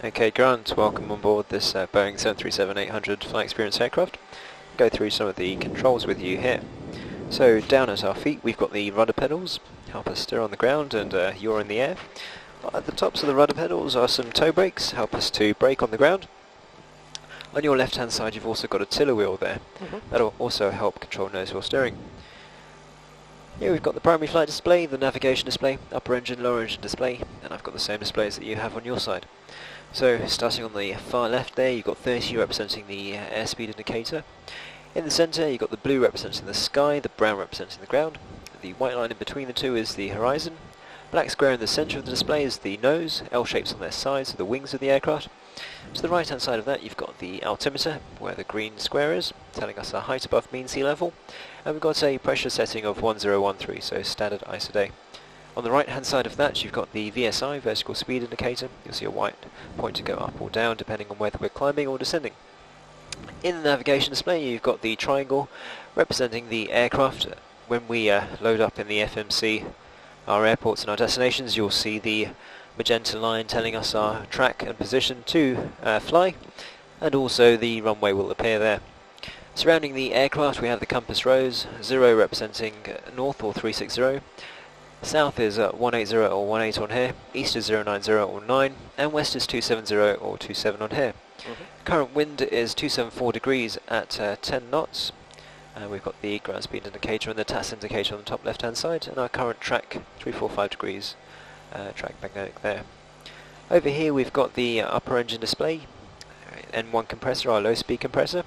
Okay, Grant, welcome on board this Boeing 737-800 flight experience aircraft. Go through some of the controls with you here. So down at our feet we've got the rudder pedals, help us steer on the ground, and you're in the air. At the tops of the rudder pedals are some toe brakes, help us to brake on the ground. On your left hand side you've also got a tiller wheel there. That'll also help control nose wheel steering. Here we've got the primary flight display, the navigation display, upper engine, lower engine display, and I've got the same displays that you have on your side. So starting on the far left there, you've got 30 representing the airspeed indicator. In the centre you've got the blue representing the sky, the brown representing the ground. The white line in between the two is the horizon. Black square in the centre of the display is the nose, L shapes on their sides are the wings of the aircraft. To the right hand side of that you've got the altimeter, where the green square is, telling us our height above mean sea level. And we've got a pressure setting of 1013, so standard ISO day. On the right hand side of that you've got the VSI, vertical speed indicator. You'll see a white pointer go up or down depending on whether we're climbing or descending. In the navigation display you've got the triangle representing the aircraft. When we load up in the FMC our airports and our destinations, you'll see the magenta line telling us our track and position to fly, and also the runway will appear there. Surrounding the aircraft we have the compass rose, 0 representing north or 360, south is 180 or 18 on here, east is 090 or 9, and west is 270 or 27 on here. Current wind is 274 degrees at 10 knots. We've got the ground speed indicator and the TAS indicator on the top left hand side, and our current track 345 degrees, track magnetic there. Over here we've got the upper engine display, N1 compressor, our low speed compressor,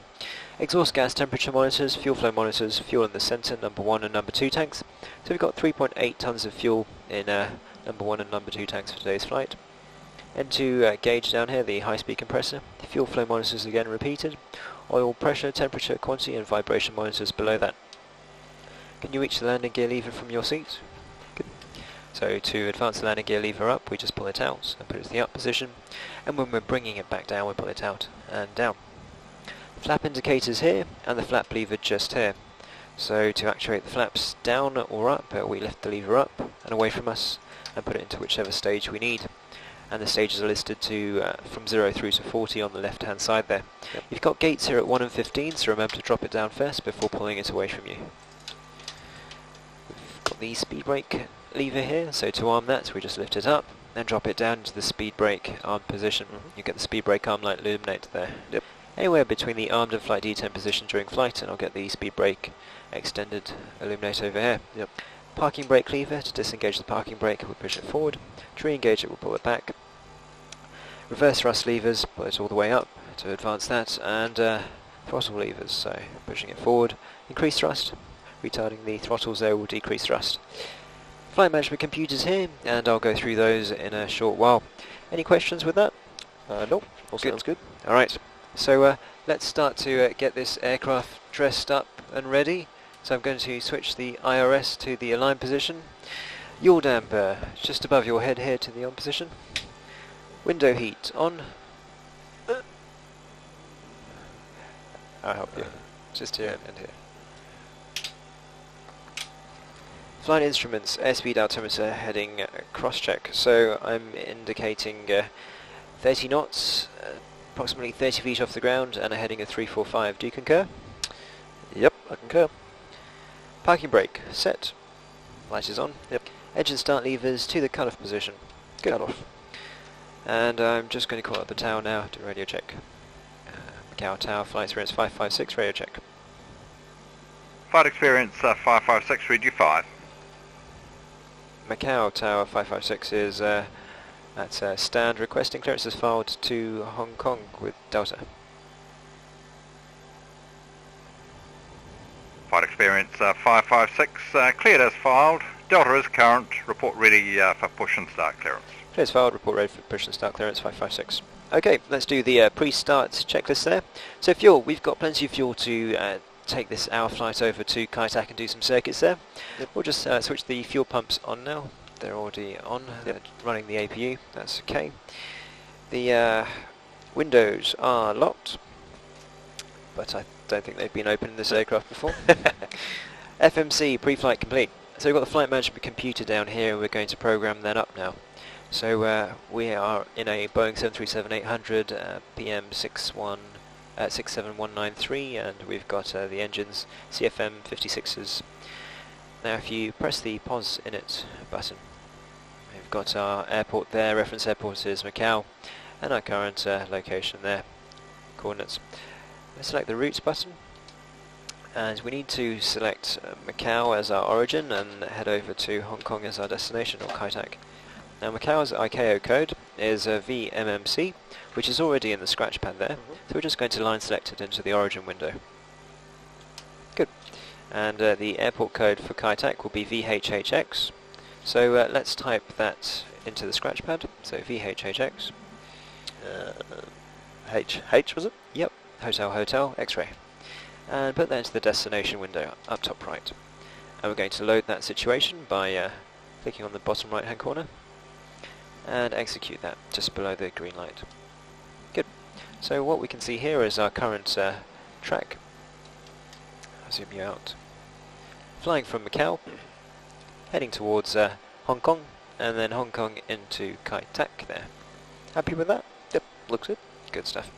exhaust gas temperature monitors, fuel flow monitors, fuel in the centre, number 1 and number 2 tanks. So we've got 3.8 tonnes of fuel in number 1 and number 2 tanks for today's flight. N2 gauge down here, the high speed compressor, fuel flow monitors again repeated, oil pressure, temperature, quantity and vibration monitors below that. Can you reach the landing gear lever from your seat? Good. So to advance the landing gear lever up we just pull it out and put it to the up position, and when we're bringing it back down we pull it out and down. Flap indicators here and the flap lever just here. So to actuate the flaps down or up we lift the lever up and away from us and put it into whichever stage we need. And the stages are listed to from 0 through to 40 on the left hand side there. You've got gates here at 1 and 15, so remember to drop it down first before pulling it away from you. We've got the speed brake lever here, so to arm that we just lift it up and drop it down into the speed brake arm position. You get the speed brake arm light illuminate there. Anywhere between the armed and flight detent position during flight, and I'll get the speed brake extended illuminate over here. Parking brake lever, to disengage the parking brake we'll push it forward, to re-engage it we'll pull it back. Reverse thrust levers, pull it all the way up to advance that, and throttle levers, so pushing it forward, increase thrust, retarding the throttles there will decrease thrust. Flight management computers here, and I'll go through those in a short while. Any questions with that? Nope, all sounds good. Alright, so let's start to get this aircraft dressed up and ready. So I'm going to switch the IRS to the align position. Yaw damper just above your head here to the on position. Window heat on. I'll help you. Just here and here. Flight instruments, airspeed altimeter heading cross check. So I'm indicating 30 knots, approximately 30 feet off the ground, and a heading of 345. Do you concur? Yep, I concur. Parking brake set. Light is on. Engine start levers to the cut-off position. Good. Cut-off. And I'm just going to call up the tower now to radio check. Macau Tower, flight experience 556, radio check. Flight experience 556, read you 5. Macau Tower 556 is at stand, requesting clearances filed to Hong Kong with Delta. Flight experience 556, cleared as filed. Delta is current, report ready for push and start clearance. Clears filed, report ready for push and start clearance 556. Okay, let's do the pre-start checklist there. So fuel, we've got plenty of fuel to take this hour flight over to Kai Tak and do some circuits there. We'll just switch the fuel pumps on now. They're already on, they're running the APU, that's okay. The windows are locked, but I don't think they've been opened in this aircraft before. FMC, pre-flight complete. So we've got the flight management computer down here, and we're going to program that up now. So we are in a Boeing 737-800 PM 67193, and we've got the engines CFM 56s. Now if you press the pause init button, we've got our airport there. Reference airport is Macau, and our current location there, coordinates. Let's select the routes button, and we need to select Macau as our origin and head over to Hong Kong as our destination, or Kai Tak. Now Macau's ICAO code is VMMC, which is already in the scratch pad there, so we're just going to line select it into the origin window. Good. And the airport code for Kai Tak will be VHHX, so let's type that into the scratch pad, so VHHX. H was it? Yep, Hotel Hotel X-ray. And put that into the destination window up top right. And we're going to load that situation by clicking on the bottom right hand corner and execute that just below the green light. Good. So what we can see here is our current track. I'll zoom you out. Flying from Macau, heading towards Hong Kong, and then Hong Kong into Kai Tak there. Happy with that? Yep, looks good. Good stuff.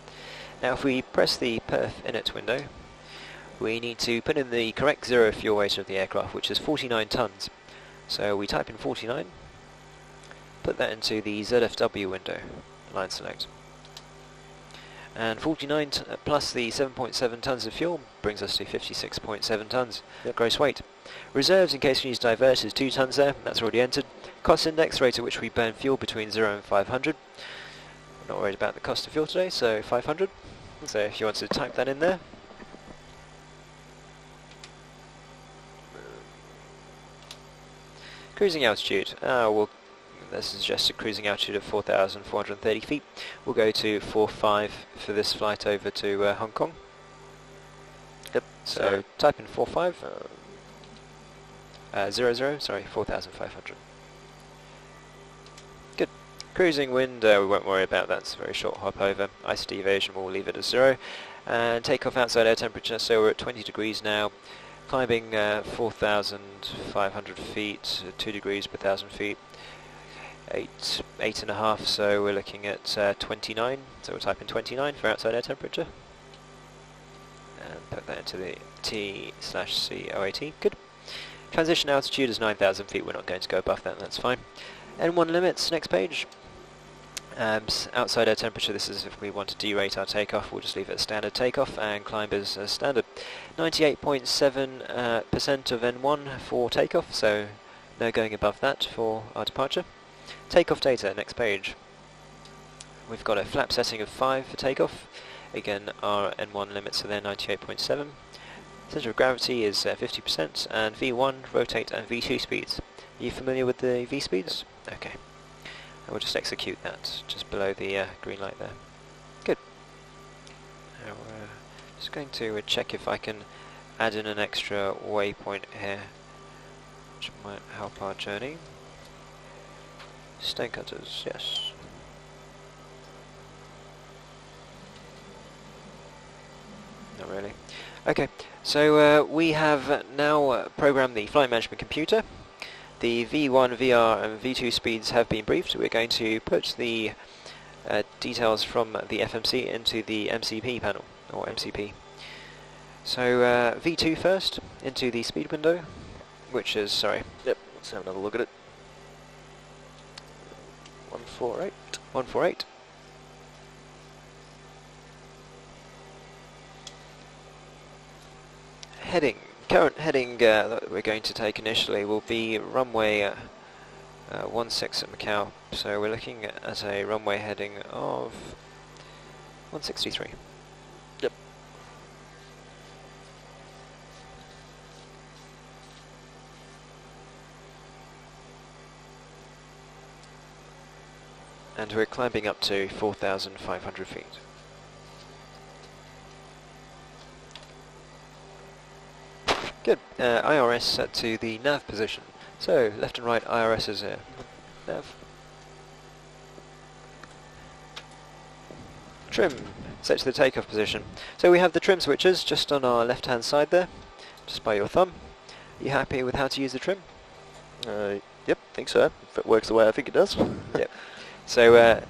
Now if we press the perf init window, we need to put in the correct zero fuel weight of the aircraft, which is 49 tons. So we type in 49, put that into the ZFW window, line select. And 49 plus the 7.7 tons of fuel brings us to 56.7 tons gross weight. Reserves in case we use divert is 2 tons there, that's already entered. Cost index, rate at which we burn fuel between 0 and 500. I'm not worried about the cost of fuel today, so 500. So if you want to type that in there. Cruising altitude, this is just a cruising altitude of 4,430 feet. We'll go to 45 for this flight over to Hong Kong. Yep. So type in 45, 00, sorry, 4,500. Good. Cruising wind, we won't worry about that, it's a very short hop over. Ice deviation, we'll leave it as 0. And takeoff outside air temperature, so we're at 20 degrees now. Climbing 4,500 feet, 2 degrees per 1,000 feet, 8.5, so we're looking at 29, so we'll type in 29 for outside air temperature. And put that into the T/COAT, good. Transition altitude is 9,000 feet, we're not going to go above that, that's fine. N1 limits, next page. Outside air temperature, this is if we want to derate our takeoff, we'll just leave it as standard takeoff, and climb is standard. 98.7% of N1 for takeoff, so no going above that for our departure. Takeoff data, next page. We've got a flap setting of 5 for takeoff. Again, our N1 limits are there, 98.7. Centre of gravity is 50%, and V1, rotate, and V2 speeds. Are you familiar with the V speeds? Okay. We'll just execute that just below the green light there. Good. Now we're just going to check if I can add in an extra waypoint here, which might help our journey. Stonecutters, yes. Not really. Okay, so we have now programmed the flight management computer. The V1, VR and V2 speeds have been briefed. We're going to put the details from the FMC into the MCP panel, or MCP. So V2 first, into the speed window, which is, sorry. Yep, let's have another look at it. 148. 148. Heading. Current heading that we're going to take initially will be runway 16 at Macau, so we're looking at a runway heading of 163. Yep. And we're climbing up to 4,500 feet. Good. IRS set to the nav position. So, left and right IRS is here. Nav. Trim, set to the takeoff position. So we have the trim switches just on our left hand side there, just by your thumb. Are you happy with how to use the trim? Yep, think so. If it works the way I think it does. Yep. So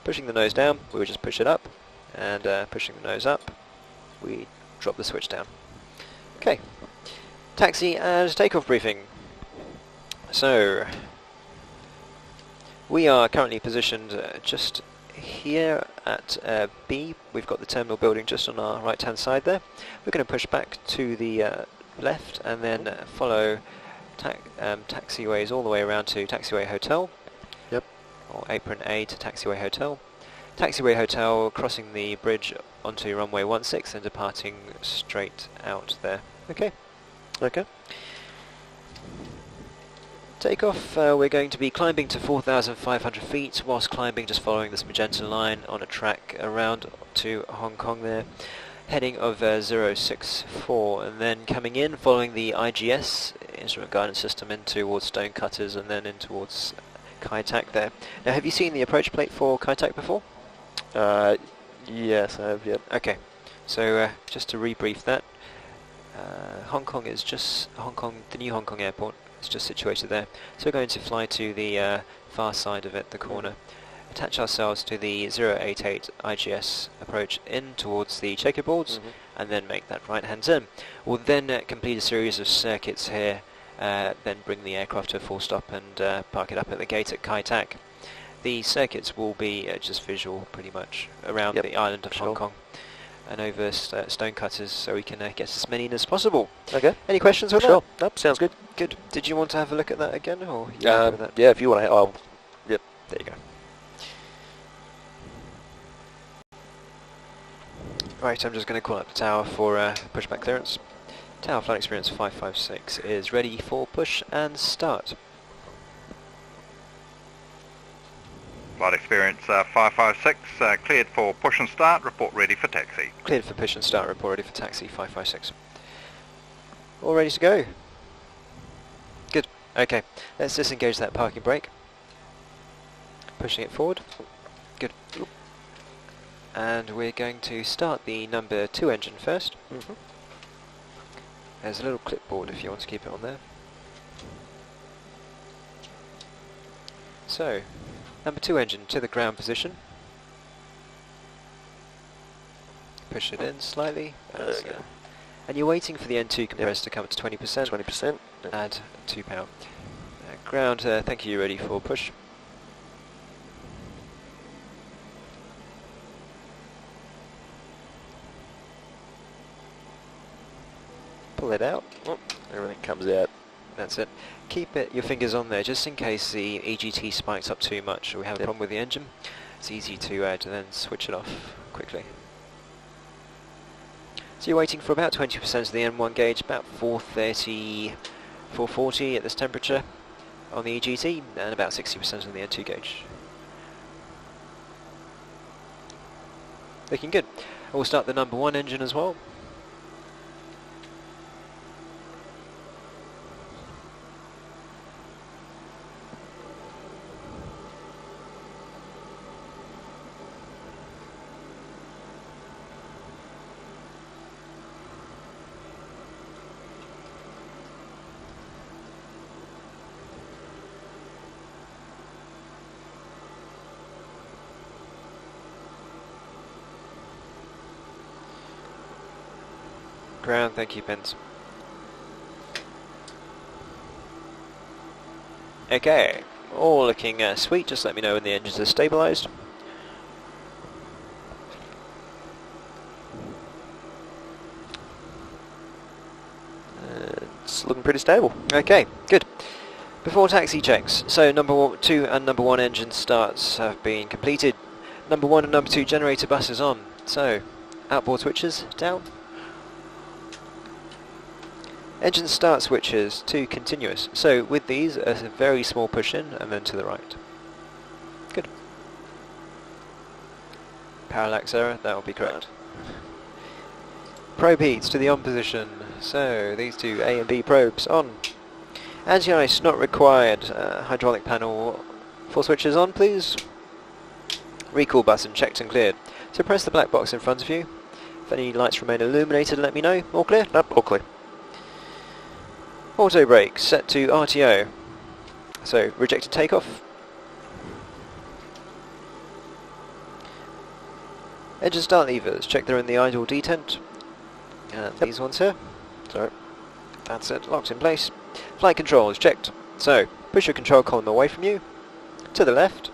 pushing the nose down, we would just push it up, and pushing the nose up, we drop the switch down. Okay. Taxi and takeoff briefing. So we are currently positioned just here at B. We've got the terminal building just on our right hand side there. We're going to push back to the left and then follow taxiways all the way around to Taxiway Hotel. Yep. Or apron A to Taxiway Hotel. Taxiway Hotel, crossing the bridge onto runway 16 and departing straight out there. Okay. Okay. Takeoff, we're going to be climbing to 4,500 feet whilst climbing, just following this magenta line on a track around to Hong Kong there. Heading of 064, and then coming in following the IGS, instrument guidance system, in towards Stonecutters and then in towards Kai Tak there. Now, have you seen the approach plate for Kai Tak before? Yes, I have, yep. Okay, so just to rebrief that, Hong Kong, the new Hong Kong airport is just situated there. So we're going to fly to the far side of it, the corner. Attach ourselves to the 088 IGS approach in towards the checkerboards, and then make that right hand turn. We'll then complete a series of circuits here, then bring the aircraft to a full stop and park it up at the gate at Kai Tak. The circuits will be just visual pretty much around the island of Hong Kong and over Stonecutters, so we can get as many in as possible. Okay. Any questions on Sure. that? Nope, sounds good. Good. Did you want to have a look at that again, or you happy with that? Yeah, if you want to. Yep. There you go. Right, I'm just going to call up the tower for pushback clearance. Tower flight experience 556 is ready for push and start. Flight experience 556, cleared for push and start, report ready for taxi. Cleared for push and start, report ready for taxi 556. All ready to go? Good. Okay, let's disengage that parking brake. Pushing it forward. Good. And we're going to start the number 2 engine first. There's a little clipboard if you want to keep it on there. So, number 2 engine to the ground position. Push it in slightly. And you're waiting for the N2 compressor to come up to 20%. 20%. Add £2. Ground, thank you, ready for push. Pull it out. Oh, everything comes out. That's it. Keep your fingers on there just in case the EGT spikes up too much or we have a problem with the engine. It's easy to then switch it off quickly. So you're waiting for about 20% of the N1 gauge, about 430, 440 at this temperature on the EGT, and about 60% on the N2 gauge. Looking good. And we'll start the number 1 engine as well. Ground, thank you, Pence. Okay, all looking sweet. Just let me know when the engines are stabilised. It's looking pretty stable. Okay, good. Before taxi checks, so number 2 and number 1 engine starts have been completed. Number 1 and number 2 generator buses on. So, outboard switches down. Engine start switches to continuous. So with these, a very small push in and then to the right. Good. Parallax error, that will be correct. Probe heats to the on position. So these two A and B probes on. Anti-ice not required. Hydraulic panel 4 switches on, please. Recall button checked and cleared. So press the black box in front of you. If any lights remain illuminated, let me know. All clear? Nope, all clear. Auto brake set to RTO. So, rejected takeoff. Engine start levers, check they're in the idle detent. And these ones here. Sorry. That's it, locked in place. Flight controls, checked. So, push your control column away from you, to the left,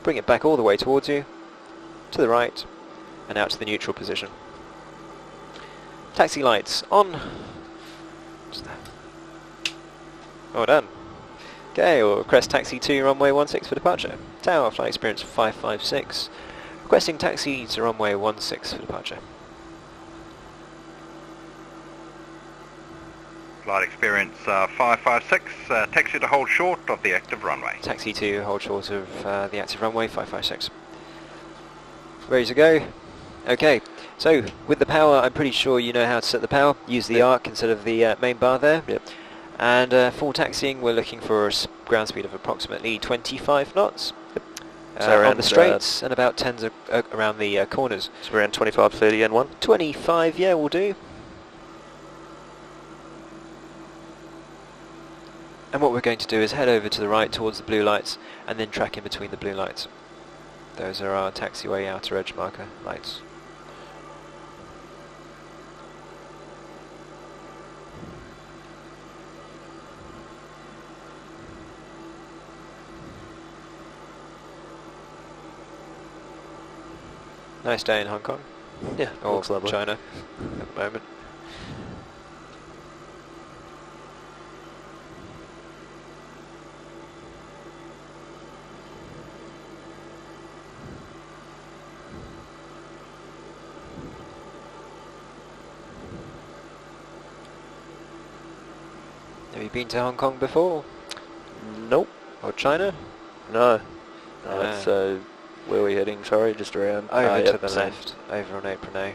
bring it back all the way towards you, to the right, and out to the neutral position. Taxi lights on. Just there. Well done. Okay, we'll request taxi to runway 16 for departure. Tower, flight experience 556. Requesting taxi to runway 16 for departure. Flight experience 556, taxi to hold short of the active runway. Taxi to hold short of the active runway 556. Ready to go? Okay, so with the power, I'm pretty sure you know how to set the power. Use the arc instead of the main bar there. Yep. And for taxiing, we're looking for a ground speed of approximately 25 knots. So around on the straights and about 10s around the corners. So around 25, 30 N1? 25, yeah, will do. And what we're going to do is head over to the right towards the blue lights and then track in between the blue lights. Those are our taxiway outer edge marker lights. Nice day in Hong Kong. Yeah, Or looks lovely. China at the moment. Have you been to Hong Kong before? Nope. Or China? No. So where are we heading? Sorry, just around. Over yep, to the same. left, over on apron A.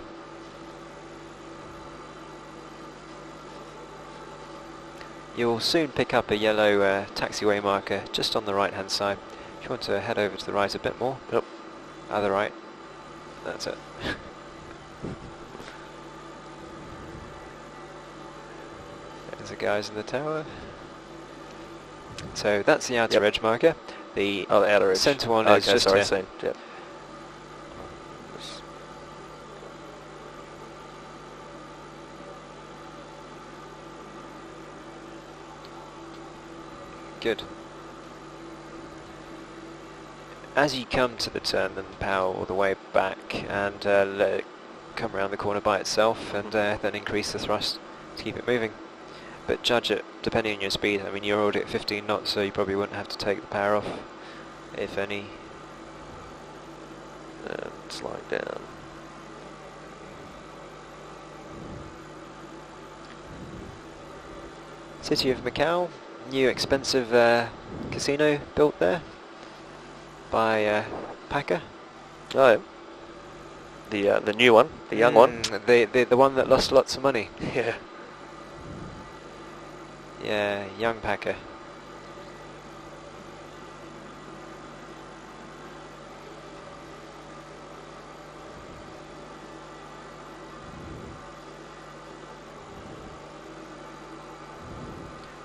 You'll soon pick up a yellow taxiway marker just on the right hand side. If you want to head over to the right a bit more. Yep. Other right. That's it. There's the guys in the tower. So that's the outer edge marker. The Oh, the outer edge. centre one okay, is just sorry, here. seen. Yep. Good. As you come to the turn, then power all the way back and let it come around the corner by itself, and then increase the thrust to keep it moving. But judge it depending on your speed. I mean, you're already at 15 knots, so you probably wouldn't have to take the power off, if any. And slide down. City of Macau, new expensive casino built there by Packer. Oh, yeah. The new one, the young one. The one that lost lots of money. Yeah. Yeah, young Packer.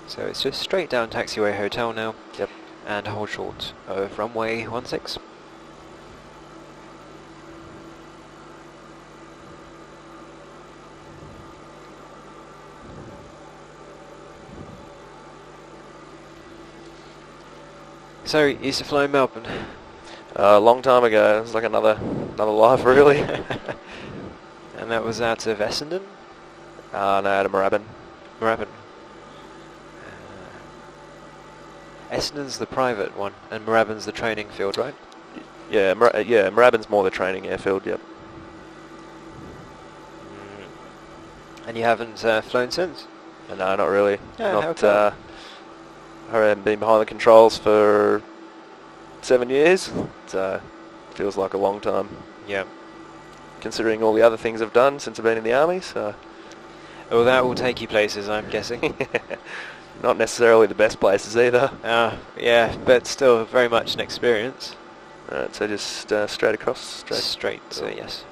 So it's just straight down taxiway hotel now. Yep. And hold short of runway 16. So you used to fly in Melbourne. A long time ago. It was like another life, really. And that was out of Essendon? No, out of Moorabbin. Moorabbin. Essendon's the private one, and Moorabbin's the training field, right? Yeah, Moorabbin's more the training airfield. Yep. And you haven't flown since? No, not really. Yeah, how Not. come? I haven't been behind the controls for 7 years. It feels like a long time, Yeah. considering all the other things I've done since I've been in the army. So. Well, that will take you places, I'm guessing. Not necessarily the best places either. Yeah, but still very much an experience. Alright, so just straight across. Straight, yes.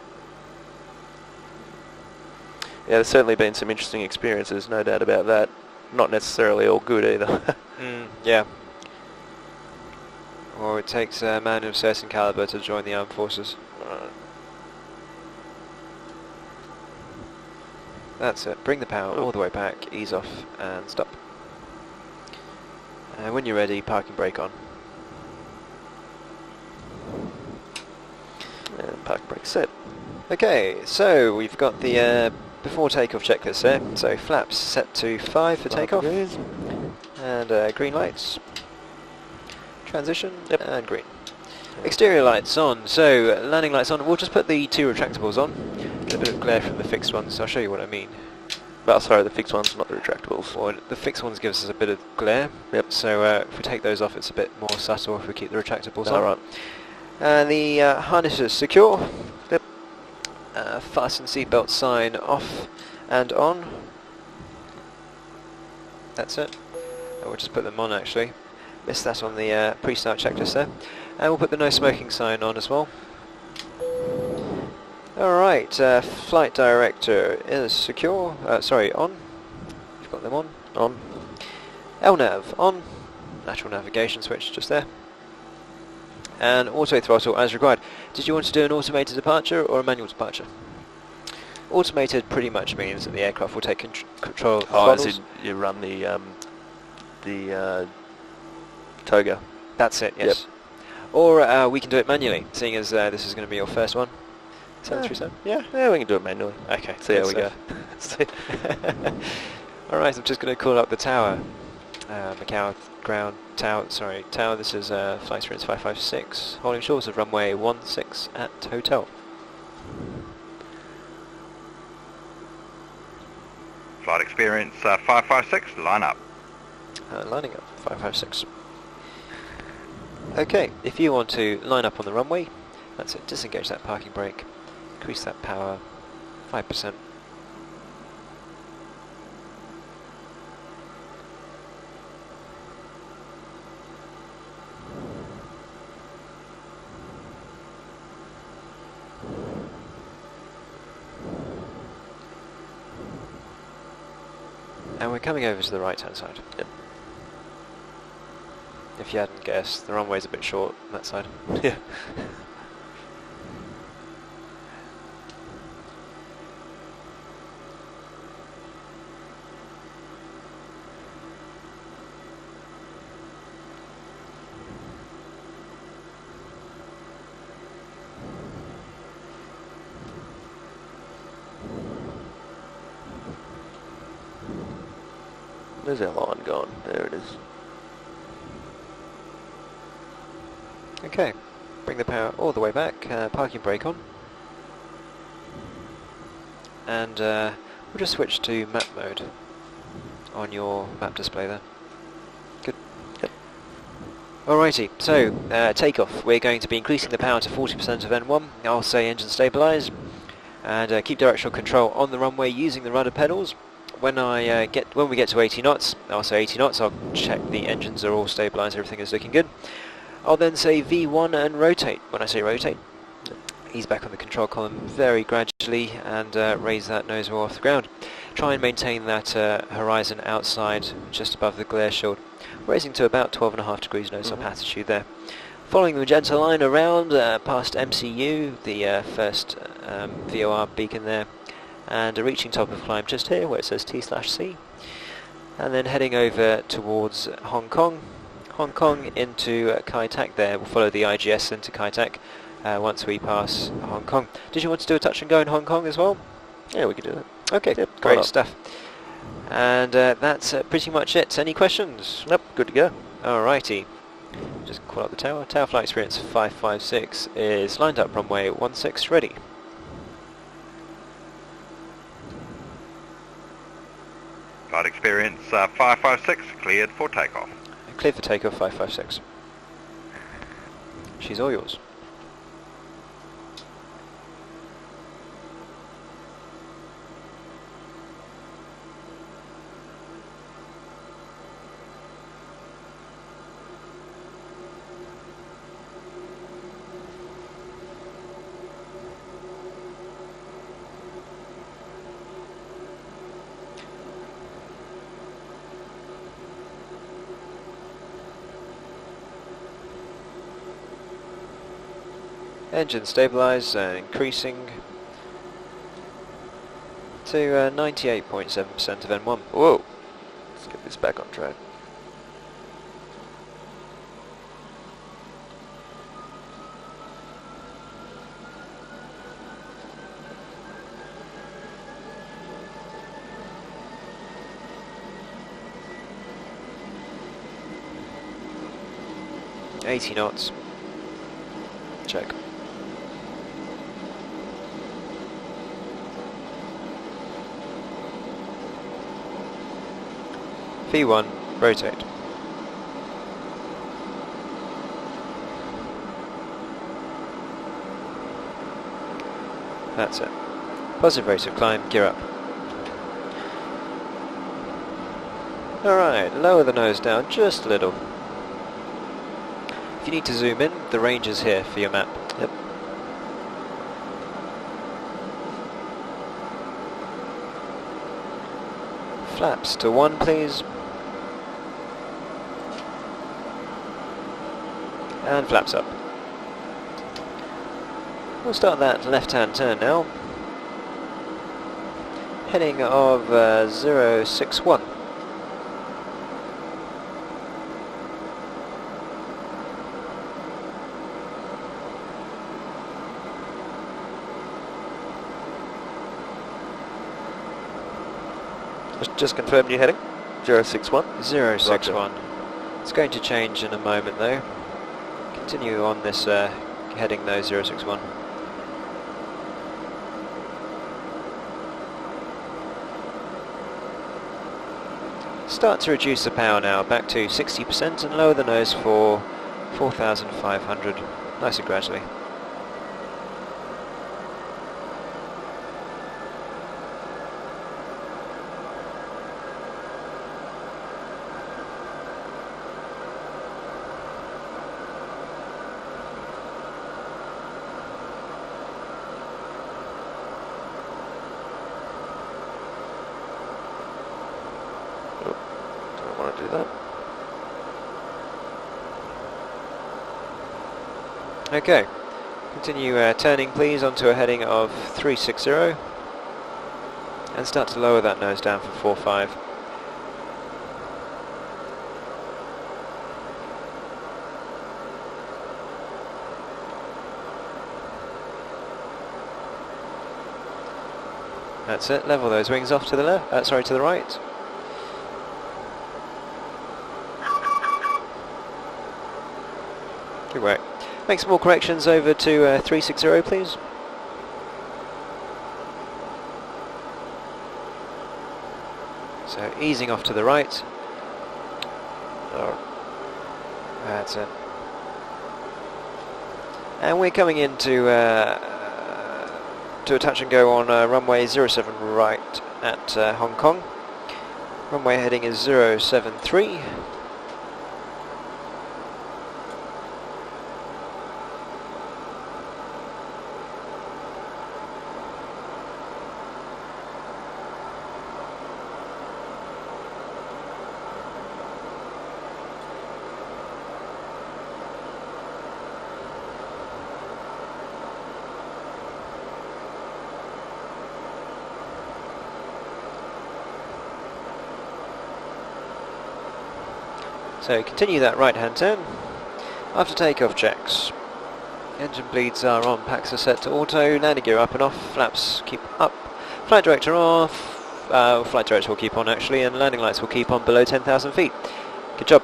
Yeah, there's certainly been some interesting experiences, no doubt about that. Not necessarily all good either. Yeah. Or it takes a man of certain caliber to join the armed forces. That's it. Bring the power all the way back, ease off and stop. When you're ready, parking brake on. And parking brake set. Okay, so we've got the before takeoff checklist here. So flaps set to 5 for 5 takeoff. degrees. And green lights. Transition and green. Exterior lights on, so landing lights on. We'll just put the 2 retractables on. Get a bit of glare from the fixed ones, I'll show you what I mean. Oh, sorry, the fixed ones, not the retractables. Well, the fixed ones gives us a bit of glare. Yep. So if we take those off, it's a bit more subtle if we keep the retractables on. Alright. And the harness is secure. Yep. Fasten seatbelt sign off and on. That's it. And we'll just put them on actually. Missed that on the pre-start checklist there. And we'll put the no smoking sign on as well. Alright, flight director is secure. Sorry, on. We've got them on. On. LNAV on. Lateral navigation switch just there. And auto throttle as required. Did you want to do an automated departure or a manual departure? Automated pretty much means that the aircraft will take control of the Oh, as throttles. in you run the toga. That's it, yes. Yep. Or we can do it manually, seeing as this is going to be your first one. 737? Yeah, we can do it manually. Okay, See how we go. Alright, I'm just going to call up the tower. Macau ground tower, tower, this is flight experience 556, holding short of runway 16 at hotel. Flight experience 556, line up. Lining up, 556. Okay, if you want to line up on the runway, that's it, disengage that parking brake, increase that power, 5%. And we're coming over to the right hand side. Yep. If you hadn't guessed, the runway's a bit short on that side. Yeah. Where's our line gone? There it is. Okay, bring the power all the way back, parking brake on. And we'll just switch to map mode on your map display there. Good. Yep. Alrighty, so takeoff. We're going to be increasing the power to 40% of N1. I'll say engine stabilise. And keep directional control on the runway using the rudder pedals. When we get to 80 knots, I'll say 80 knots, I'll check the engines are all stabilised, everything is looking good. I'll then say V1 and rotate. When I say rotate, ease back on the control column very gradually and raise that nose wheel off the ground. Try and maintain that horizon outside just above the glare shield, raising to about 12.5 degrees nose up attitude there. Following the magenta line around past MCU, the first VOR beacon there, and reaching top of climb just here where it says T/C, and then heading over towards Hong Kong. Hong Kong into Kai Tak there. We'll follow the IGS into Kai Tak once we pass Hong Kong. Did you want to do a touch and go in Hong Kong as well? Yeah, we could do that. Okay, Yep, great up. stuff. And that's pretty much it. Any questions? Nope, good to go. Alrighty. Just call up the tower. Tower flight experience 556 is lined up runway 16 ready. Flight experience 556, cleared for takeoff. Clear for takeoff 556. She's all yours. Engine stabilise, increasing to 98.7% of N1. Whoa. Let's get this back on track. $80 knots. Check. V1, rotate. That's it. Positive rate of climb, gear up. Alright, lower the nose down just a little. If you need to zoom in, the range is here for your map. Yep. Flaps to 1, please. And flaps up. We'll start that left-hand turn now. Heading of 061. Just confirm your heading. 061. 061. It's going to change in a moment though. Continue on this heading though, 061. Start to reduce the power now, back to 60% and lower the nose for 4,500, nice and gradually. Don't want to do that. Okay, continue turning please onto a heading of 360 and start to lower that nose down for 45. That's it, level those wings off to the left, sorry, to the right. Good work. Make some more corrections over to 360 please. So easing off to the right. That's it. And we're coming into to a touch and go on runway 07 right at Hong Kong. Runway heading is 073. So continue that right hand turn. After takeoff checks. Engine bleeds are on, packs are set to auto, landing gear up and off, flaps keep up, flight director off, flight director will keep on actually, and landing lights will keep on below 10,000 feet. Good job.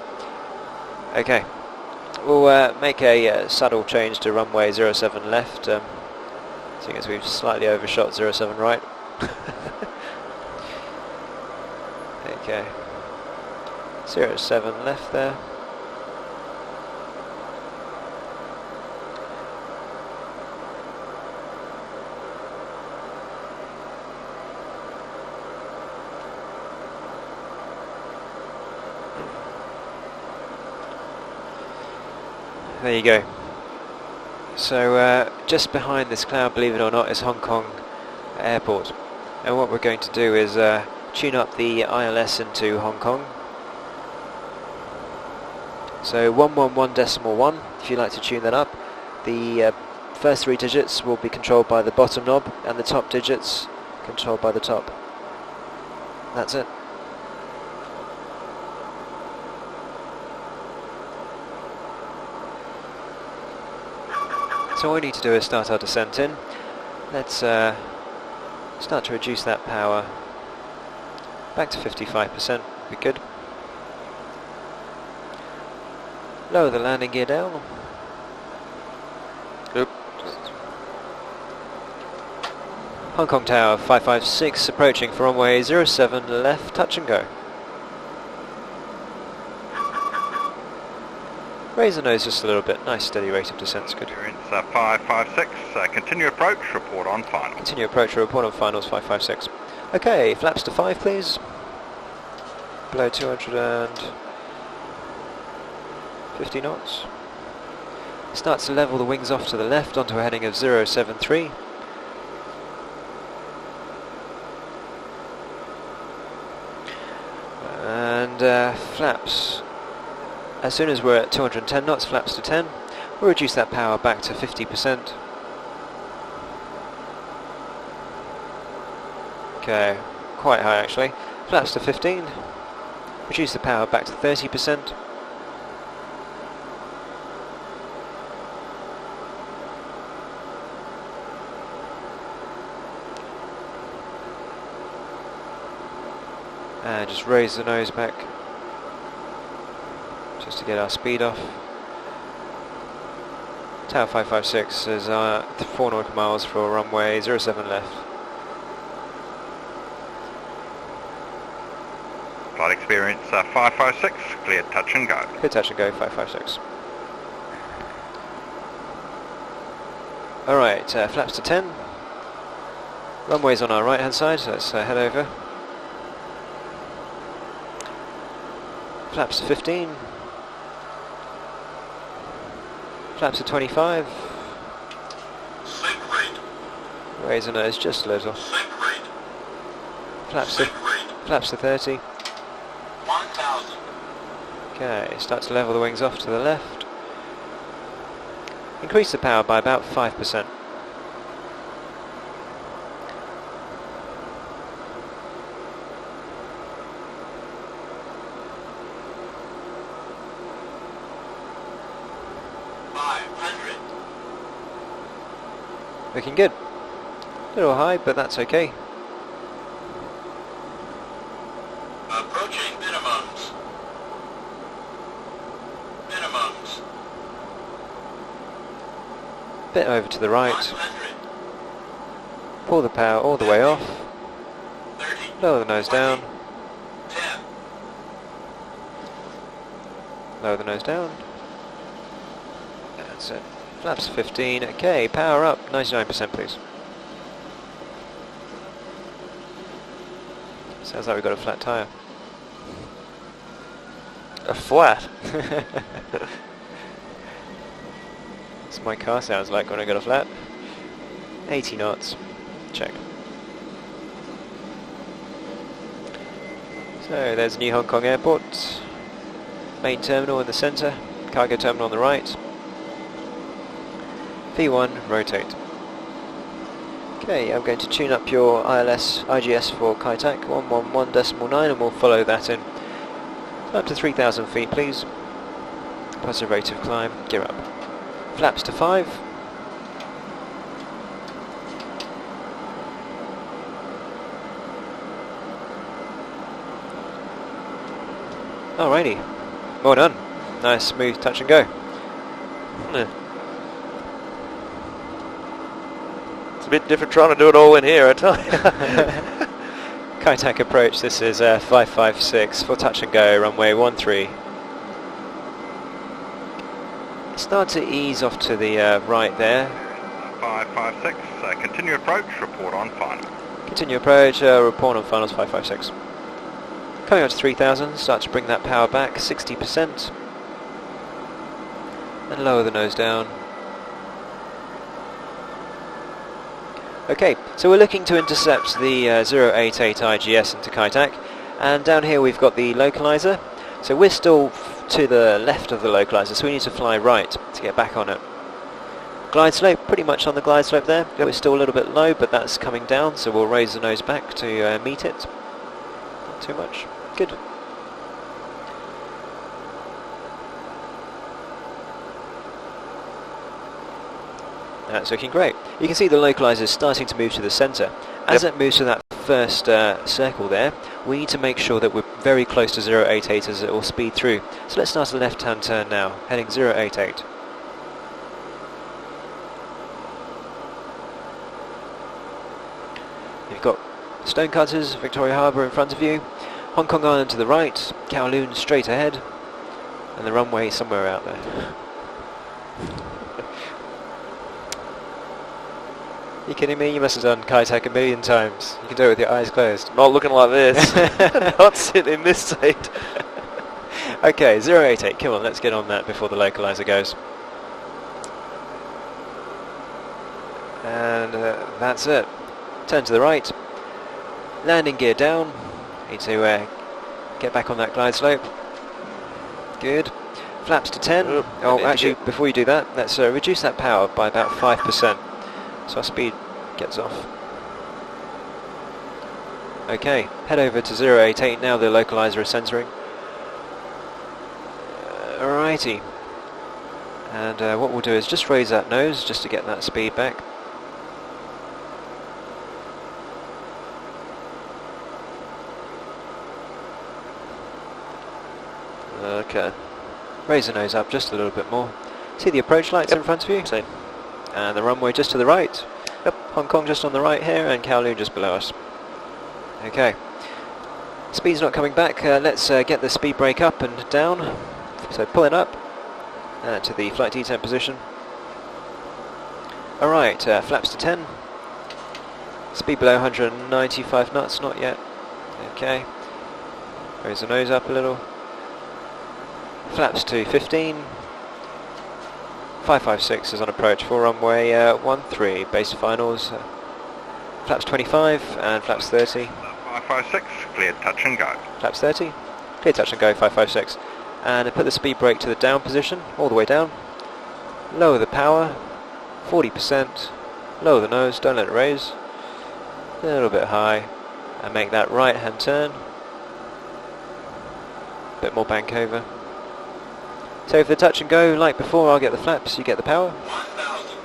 Okay, we'll make a subtle change to runway 07 left, seeing as we've slightly overshot 07 right. Okay. 07 left there. There you go. So just behind this cloud, believe it or not, is Hong Kong Airport. And what we're going to do is tune up the ILS into Hong Kong. So 111.1, if you'd like to tune that up. The first 3 digits will be controlled by the bottom knob, and the top digits controlled by the top. That's it. So all we need to do is start our descent in. Let's start to reduce that power back to 55%, would be good. Lower the landing gear down. Oop. Hong Kong Tower 556 approaching for runway 07 left, touch and go. Raise the nose just a little bit, nice steady rate of descent's good. Experience 556, continue approach, report on final. Continue approach, report on finals 556. Okay, flaps to 5 please. Below 250 knots. Starts to level the wings off to the left onto a heading of 073. And flaps, as soon as we're at 210 knots, flaps to 10. We'll reduce that power back to 50%. Okay, quite high actually. Flaps to 15. Reduce the power back to 30%. And just raise the nose back, just to get our speed off. Tower 556 is 4 nautical miles for runway 07 left. Flight experience 556, clear touch and go. Clear touch and go 556. Alright, flaps to 10. Runway's on our right hand side, so let's head over. Flaps to 15. Flaps to 25. Sink rate. Raise the nose just a little. Sink rate. Flaps Sink to, rate. flaps to 30. 1,000. Okay, start to level the wings off to the left. Increase the power by about 5%. Looking good. A little high, but that's okay. Approaching minimums. Minimums. Bit over to the right. 100. Pull the power all the way off. 30. Lower the nose down. 10. Lower the nose down. That's it. Flaps 15. Okay, power up. 99% please. Sounds like we've got a flat tyre. A flat. That's my car sounds like when I got a flat. 80 knots. Check. So there's New Hong Kong Airport. Main terminal in the centre. Cargo terminal on the right. V1, rotate. Okay, I'm going to tune up your IGS for Kaitak 111.9 and we'll follow that in. Up to 3,000 feet please. Positive rate of climb, gear up. Flaps to 5. Alrighty, well done. Nice smooth touch and go. It's a bit different trying to do it all in here, I tell you. Kaitak approach, this is 556 for touch and go, runway 13. Start to ease off to the right there. 556, continue approach, report on final. Continue approach, report on finals 556. Coming up to 3,000, start to bring that power back, 60%. And lower the nose down. Okay, so we're looking to intercept the 088 IGS into Kaitak, and down here we've got the localizer. So we're still to the left of the localizer, so we need to fly right to get back on it. glide slope, pretty much on the glide slope there. We're still a little bit low, but that's coming down, so we'll raise the nose back to meet it. Not too much. Good. That's looking great. You can see the localizer is starting to move to the centre. As it moves to that first circle there, we need to make sure that we're very close to 088 as it will speed through. So let's start a left-hand turn now, heading 088. You've got Stonecutters, Victoria Harbour in front of you, Hong Kong Island to the right, Kowloon straight ahead, and the runway somewhere out there. You kidding me? You must have done Kai-Tak a million times. You can do it with your eyes closed. Not looking like this. Not sitting in this seat. Okay, 088, come on, let's get on that before the localizer goes. And that's it. Turn to the right. Landing gear down. Need to get back on that glide slope. Good. Flaps to 10. Oh, actually, before you do that, let's reduce that power by about 5%. So our speed gets off. Okay, head over to 088 now, the localizer is censoring. Alrighty. And what we'll do is just raise that nose just to get that speed back. Okay. Raise the nose up just a little bit more. See the approach lights in front of you? See. And the runway just to the right. Yep, Hong Kong just on the right here, and Kowloon just below us. Okay. Speed's not coming back. Let's get the speed brake up and down. So pull it up to the flight detent position. Alright, flaps to 10. Speed below 195 knots, not yet. Okay. Raise the nose up a little. Flaps to 15. 556 is on approach for runway 13, base finals. Flaps 25 and flaps 30. 556, cleared touch and go. Flaps 30, clear touch and go, 556. And put the speed brake to the down position, all the way down. Lower the power, 40%. Lower the nose, don't let it raise. A little bit high. And make that right hand turn. Bit more bank over. So for the touch and go, like before, I'll get the flaps, you get the power. 1,000.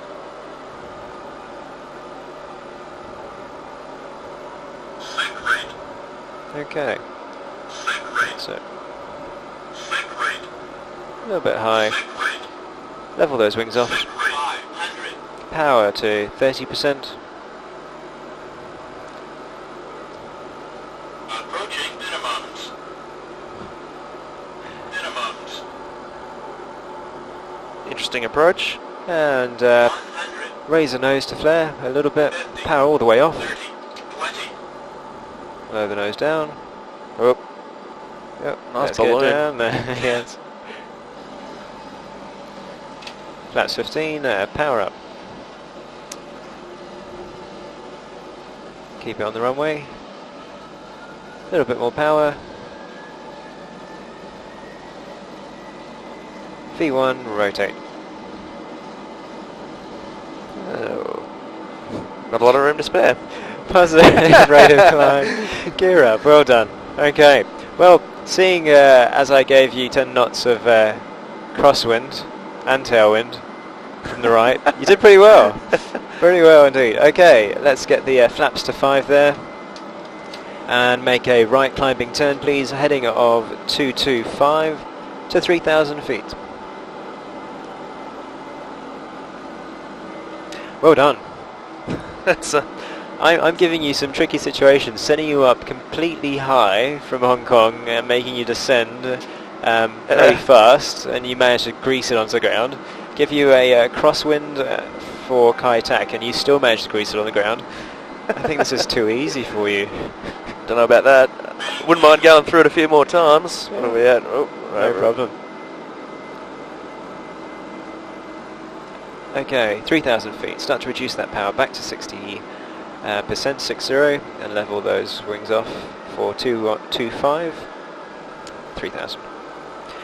Sync rate. Okay, Sync rate. that's it. Sync rate. A little bit high. Sync rate. Level those wings off. Sync rate. 500. Power to 30%. Approaching minimums. Minimums. Interesting approach. And 100. raise the nose to flare a little bit. Power all the way off. 30. 20. Lower the nose down. Oh. Yep, Nice let's get balloon. down there. Yes. Flaps 15, power up. Keep it on the runway. A little bit more power. V1, rotate. Oh. Not a lot of room to spare. Positive rate of climb. Gear up, well done. Okay, well, seeing as I gave you 10 knots of crosswind and tailwind from the right, you did pretty well. Pretty well indeed. Okay, let's get the flaps to 5 there. And make a right climbing turn, please, heading of 225 to 3,000 feet. Well done. That's I'm giving you some tricky situations, setting you up completely high from Hong Kong and making you descend very fast, and you manage to grease it onto the ground. Give you a crosswind for Kai-Tak, and you still manage to grease it on the ground. I think this is too easy for you. don't know about that. Wouldn't mind going through it a few more times. What are we at? Oh, No problem. Okay, 3,000 feet. Start to reduce that power back to 60%, 60, and level those wings off for 225, 3,000.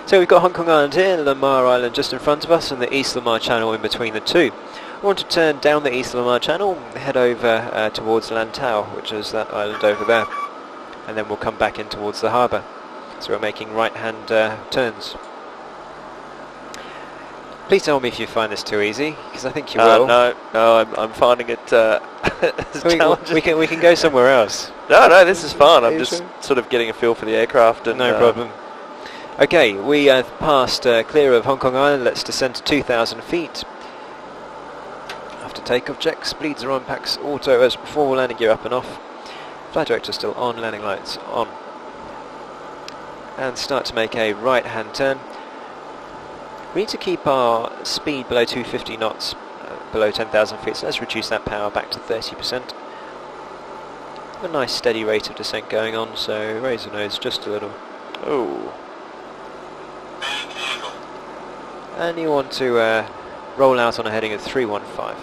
So we've got Hong Kong Island here, Lamar Island just in front of us, and the East Lamar Channel in between the two. We want to turn down the east Lamar Channel, head over towards Lantau, which is that island over there, and then we'll come back in towards the harbour. So we're making right-hand turns. Please tell me if you find this too easy, because I think you will. No, I'm finding it challenging. We can go somewhere else. No, this is fun. I'm just sort of getting a feel for the aircraft. And, no problem. Okay, we have passed clear of Hong Kong Island. Let's descend to 2,000 feet. After takeoff checks, bleeds are on, packs auto as before, landing gear up and off. Flight director still on, landing lights on. And start to make a right-hand turn. We need to keep our speed below 250 knots, below 10,000 feet, so let's reduce that power back to 30%. A nice steady rate of descent going on, so raise the nose just a little. Oh. And you want to roll out on a heading of 315.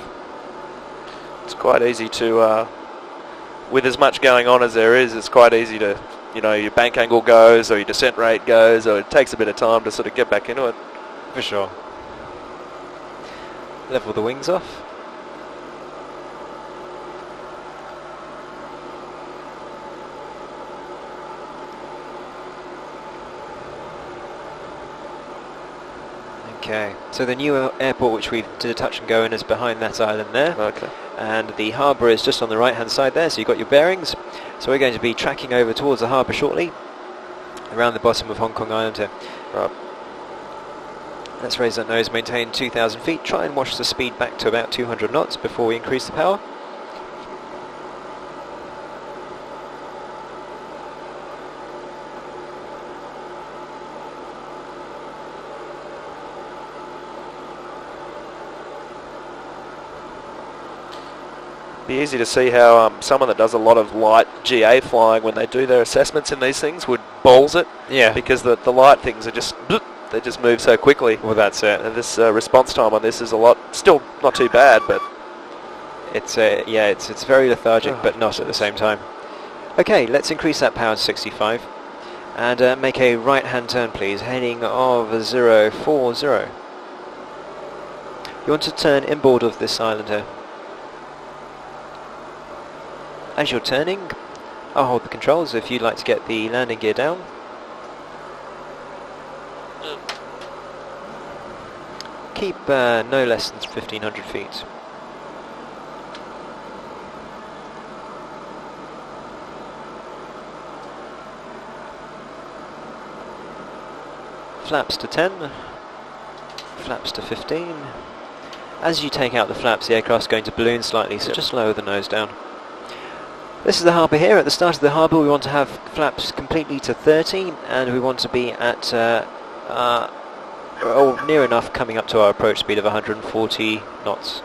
It's quite easy to, with as much going on as there is, it's quite easy to, you know, your bank angle goes or your descent rate goes, or it takes a bit of time to sort of get back into it. For sure. Level the wings off. Okay, so the new airport which we did a touch and go in is behind that island there. Okay. And the harbour is just on the right hand side there, so you've got your bearings. So we're going to be tracking over towards the harbour shortly, around the bottom of Hong Kong Island here. Right. Let's raise that nose, maintain 2,000 feet, try and watch the speed back to about 200 knots before we increase the power. Be easy to see how someone that does a lot of light GA flying, when they do their assessments in these things, would balls it. Yeah. Because the light things are just, they just move so quickly. Well, that's it. And this response time on this is a lot, still not too bad, but it's yeah, it's very lethargic, but not at the same time. Okay, let's increase that power to 65, and make a right-hand turn, please, heading of 040. You want to turn inboard of this island here. As you're turning, I'll hold the controls if you'd like to get the landing gear down. Keep no less than 1,500 feet. Flaps to 10, flaps to 15. As you take out the flaps, the aircraft's going to balloon slightly, so just lower the nose down. This is the harbour here. At the start of the harbour we want to have flaps completely to 30, and we want to be at near enough coming up to our approach speed of 140 knots.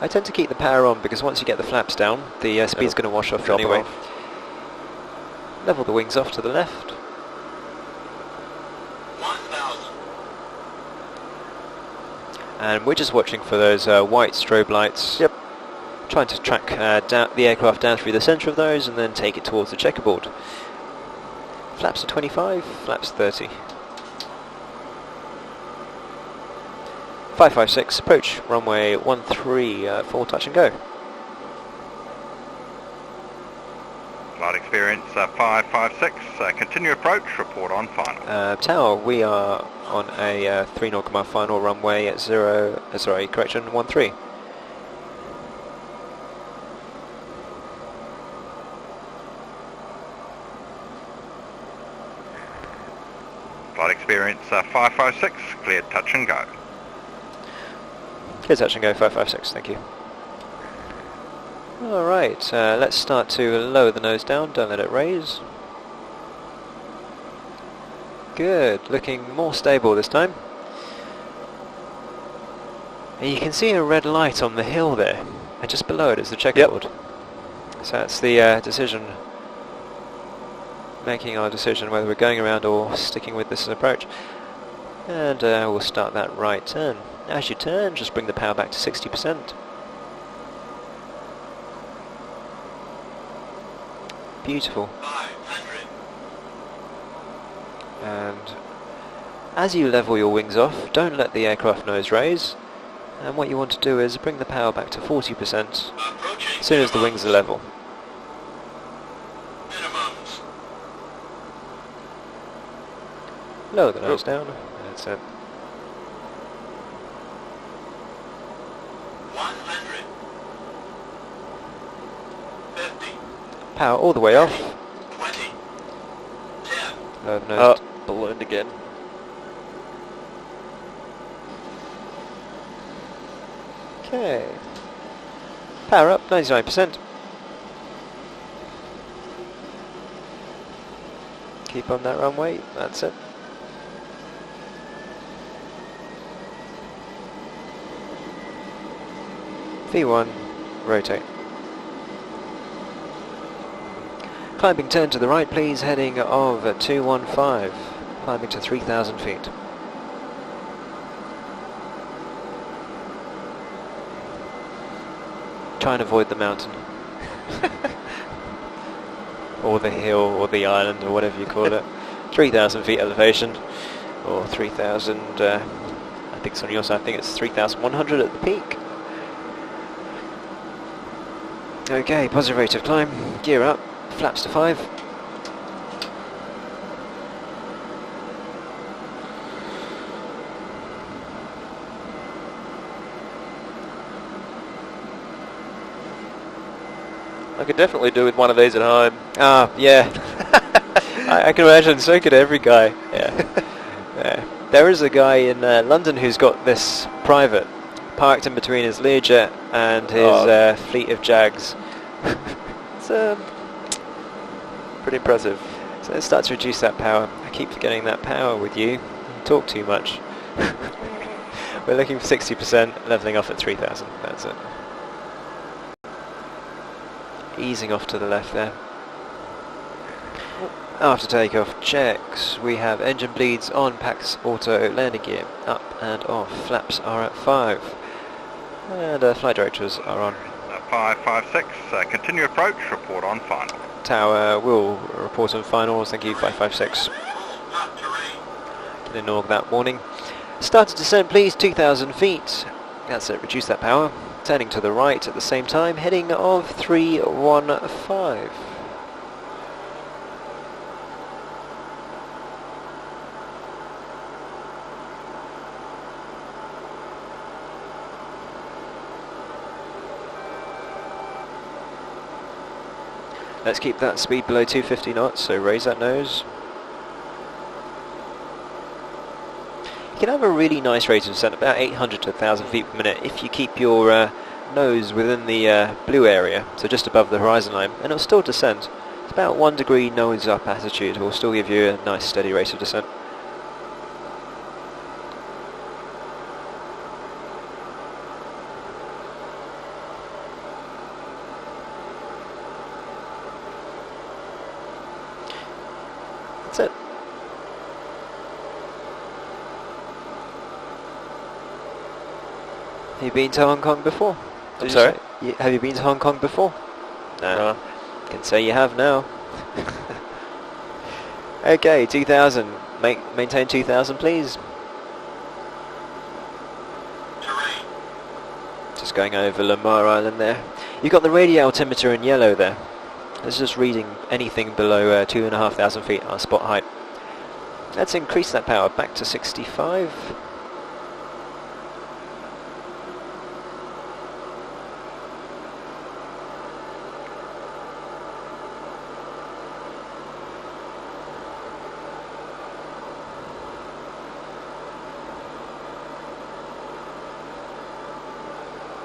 I tend to keep the power on because once you get the flaps down, the speed's going to wash off anyway. Level the wings off to the left. 1,000. And we're just watching for those white strobe lights. Yep. Trying to track the aircraft down through the centre of those and then take it towards the checkerboard. Flaps to 25, flaps 30. 556, approach runway 13, full touch and go. Flight experience 556, continue approach, report on final. Tower, we are on a 3 nautical mile final runway at 13. Flight experience 556, cleared touch and go. Clear touch and go, 556, thank you. Alright, let's start to lower the nose down, don't let it raise. Good, looking more stable this time. And you can see a red light on the hill there, and just below it is the checkerboard. Yep. So that's the decision, making our decision whether we're going around or sticking with this approach. And we'll start that right turn. As you turn, just bring the power back to 60%. Beautiful. 500. And As you level your wings off, don't let the aircraft nose raise, and what you want to do is bring the power back to 40% Approaching as soon as the wings are level. minimums. Lower the nose down, that's it. 100. 50. Power all the way off, 20. 10. lower the nose. Oh, ballooned again. Okay. Power up, 99%. Keep on that runway, that's it. V1, rotate. Climbing turn to the right please, heading of 215, climbing to 3,000 feet. Try and avoid the mountain. Or the hill, or the island, or whatever you call it. 3,000 feet elevation, or 3,000, I think it's on your side, I think it's 3,100 at the peak. Okay, positive rate of climb, gear up, flaps to 5. I could definitely do with one of these at home. Ah, yeah. I can imagine, so could every guy. Yeah. Yeah. There is a guy in London who's got this private parked in between his Learjet and his fleet of Jags. It's Pretty impressive. so let's start to reduce that power. I keep forgetting that power with you. You talk too much. We're looking for 60%, leveling off at 3,000. That's it. Easing off to the left there. After takeoff checks, we have engine bleeds on, PAX auto, landing gear up and off, flaps are at 5, and flight directors are on. 556, continue approach, report on final. Tower will report on finals, thank you 556. Not terrain. Can ignore that warning. Start to descent please, 2,000 feet. That's it, reduce that power. Turning to the right at the same time, heading of 315. Let's keep that speed below 250 knots, so raise that nose. You can have a really nice rate of descent, about 800 to 1,000 feet per minute, if you keep your nose within the blue area, so just above the horizon line, and it'll still descend. It's about 1 degree nose up attitude, will still give you a nice steady rate of descent. That's it. Have you been to Hong Kong before? I'm sorry? Have you been to Hong Kong before? No. Can say you have now. Okay, 2,000. Maintain 2,000 please. Terrain. Just going over Lamar Island there. You've got the radio altimeter in yellow there. It's just reading anything below 2,500 feet, our spot height. Let's increase that power back to 65.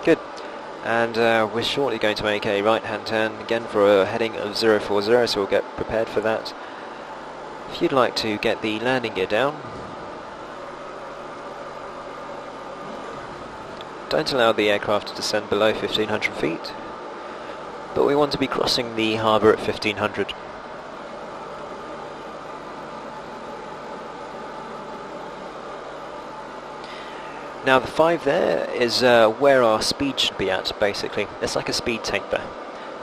Good. And we're shortly going to make a right-hand turn again for a heading of 040, so we'll get prepared for that. If you'd like to get the landing gear down, don't allow the aircraft to descend below 1,500 feet, but we want to be crossing the harbour at 1,500. Now the 5 there is where our speed should be at, basically. It's like a speed taper.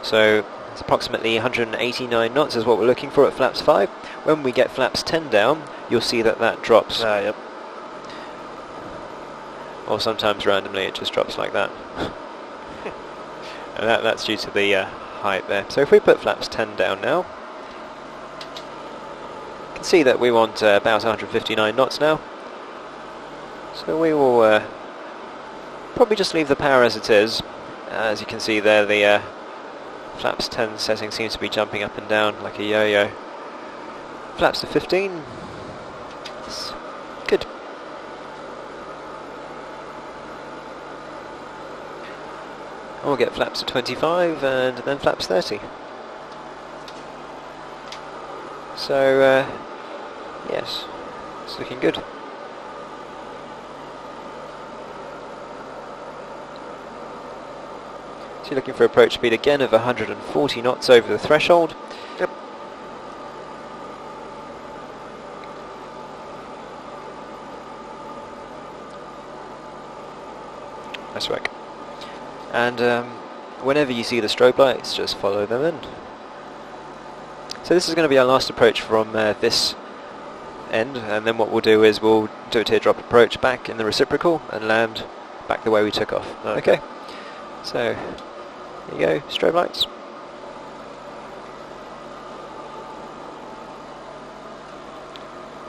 So It's approximately 189 knots is what we're looking for at flaps 5. When we get flaps 10 down, you'll see that that drops. Yep. Or sometimes randomly it just drops like that. And that's due to the height there. So if we put flaps 10 down now, you can see that we want about 159 knots now. So we will probably just leave the power as it is. As you can see there, the flaps 10 setting seems to be jumping up and down like a yo-yo. Flaps to 15. That's good. And we'll get flaps to 25 and then flaps 30. So, yes, it's looking good. So you're looking for approach speed again of 140 knots over the threshold. Yep. Nice work. And whenever you see the strobe lights, just follow them in. So this is going to be our last approach from this end, and then what we'll do is we'll do a teardrop approach back in the reciprocal and land back the way we took off. Okay. So, there you go, strobe lights.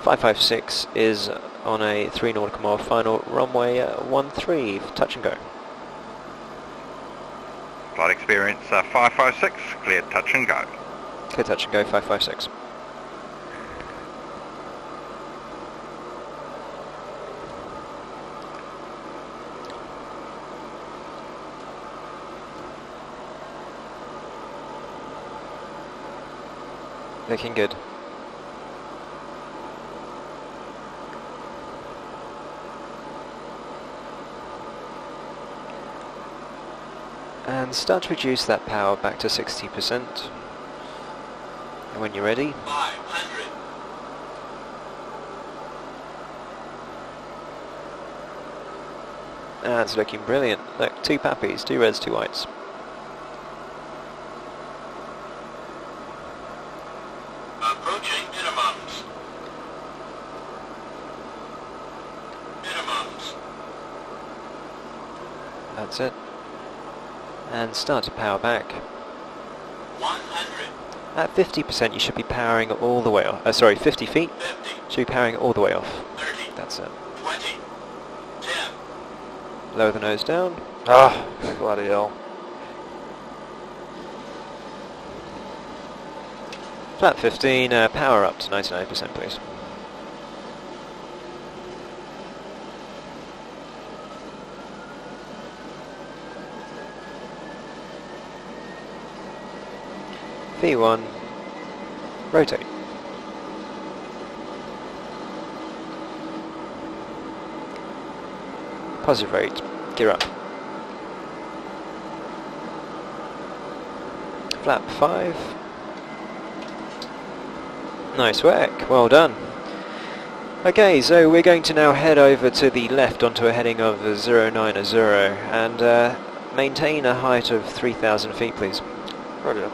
.556 is on a 3 nautical mile final, runway 13, touch and go. Flight experience 556, cleared touch and go. Clear touch and go, 556. Looking good. And start to reduce that power back to 60%. And when you're ready, 500. that's looking brilliant. Look, 2 pappies, 2 reds, 2 whites. Approaching minimums. Minimums. That's it. And start to power back. 100. At 50% you should be powering all the way off. Sorry, 50 feet. 50. Should be powering all the way off. 30. That's it. 20. 10. Lower the nose down. Ah, bloody hell. Flat 15, power up to 99% please. V1, rotate. Positive rate, gear up. Flap 5. Nice work, well done. Okay, so we're going to now head over to the left onto a heading of 090 and maintain a height of 3,000 feet please. Roger.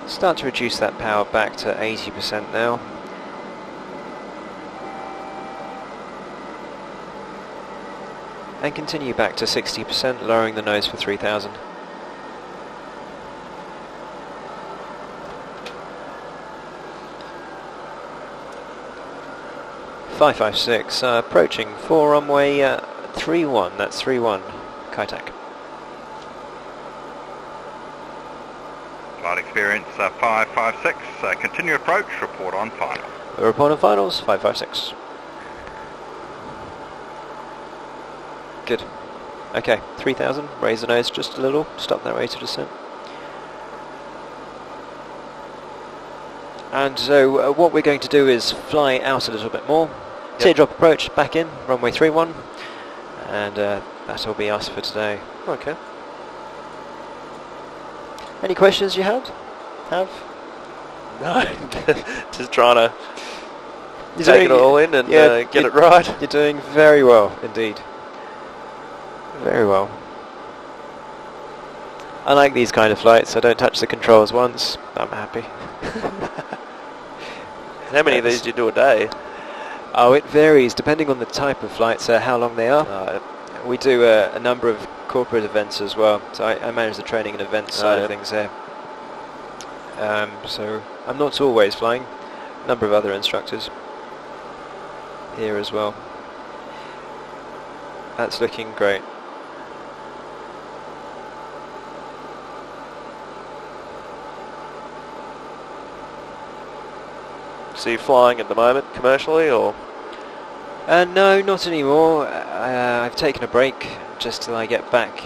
Start to reduce that power back to 80% now. And continue back to 60%, lowering the nose for 3,000. .556, approaching for runway 31, that's 31, Kaitak. Flight experience 556, continue approach, report on final. The report on finals, 556. Good. Okay, 3,000, raise the nose just a little, stop that rate of descent. And so what we're going to do is fly out a little bit more. Yep. Teardrop approach, back in, runway 31. And that'll be us for today. Okay. Any questions you have? No, just trying to You're take it doing- all in and yeah, get it right. You're doing very well indeed. Very well. I like these kind of flights. I don't touch the controls once. I'm happy. How many of these do you do a day? Oh, it varies depending on the type of flights, how long they are. We do a number of corporate events as well, so I manage the training and events side of things here. So I'm not always flying. A number of other instructors here as well. That's looking great. So you're flying at the moment commercially, or? No, not anymore. I've taken a break just till I get back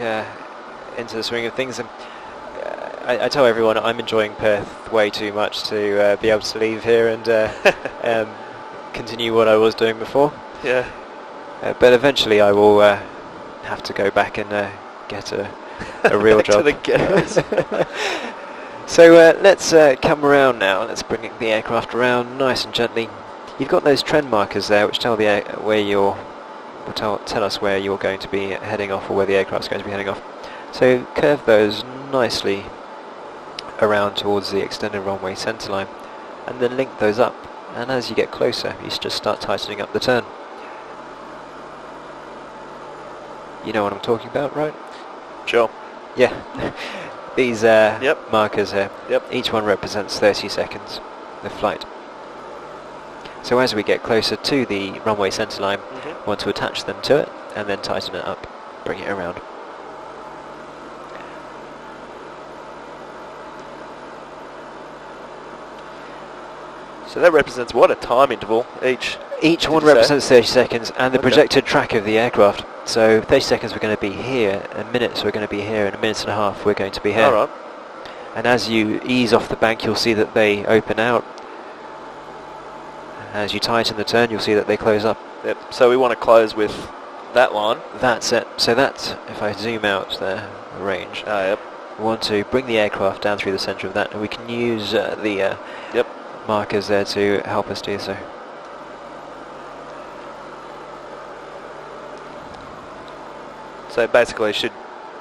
into the swing of things. And I tell everyone I'm enjoying Perth way too much to be able to leave here and continue what I was doing before. Yeah. But eventually I will have to go back and get a real Back job. to the ghettos. So let's come around now. Let's bring the aircraft around nice and gently. You've got those trend markers there, which tell tell us where you're going to be heading off, or where the aircraft's going to be heading off. So curve those nicely around towards the extended runway centerline, and then link those up. And as you get closer, you just start tightening up the turn. You know what I'm talking about, right? Sure. Yeah. These Yep. markers here, Yep. each one represents 30 seconds of flight. So as we get closer to the runway centerline, we want to attach them to it and then tighten it up, bring it around. So that represents what, a time interval each? Each Did one you say? represents 30 seconds and the Okay. projected track of the aircraft. So 30 seconds we're going to be here, in minutes we're going to be here, in a minute and a half we're going to be here. All right. And as you ease off the bank, you'll see that they open out. As you tighten the turn, you'll see that they close up. Yep. So we want to close with that line. That's it. So that's, if I zoom out there, the range, Yep. we want to bring the aircraft down through the centre of that, and we can use the Yep. markers there to help us do so. So basically should